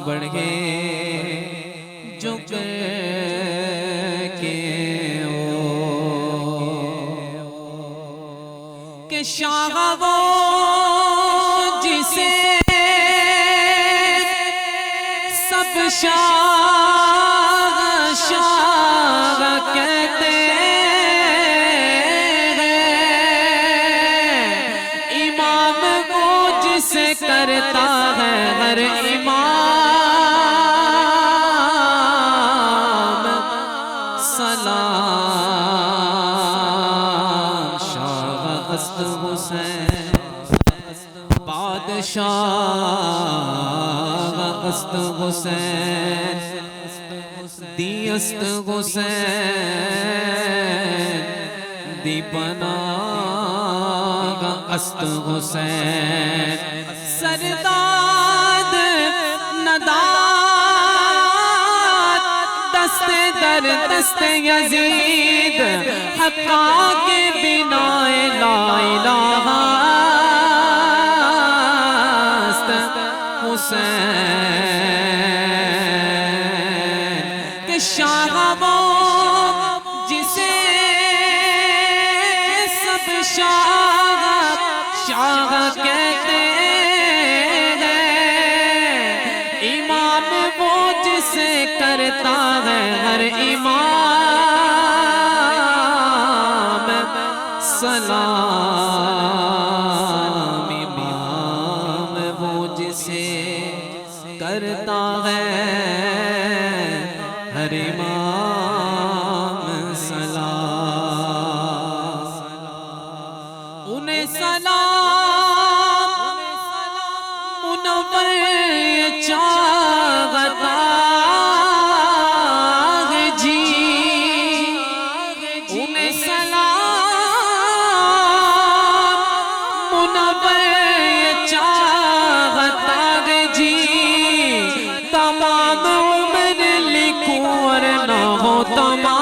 بڑھے جو کر کے کہ شاہ وہ جسے سب شاہ شاہ کہتے ہیں، امام وہ جسے کرتا ہے ہر امام سلام، شاہ است حسین بادشاہ است حسین، دی است حسین، دی پناہ است حسین، سرداد نداد دست در دست یزید، حقا کے بنا لا الہ حسین، کہ شاہ وہ جسے سب شاہ شاہ کہتے ہیں، امام وہ جسے کرتا ہے ہر امام سلام، امام وہ جسے کرتا ہے ہر امام سلام، انہیں سلام منور چاہتا ہے جی، انہیں سلام منور چاہتا ہے جی، تمام عمر لکھوں اور نہ ہو تمام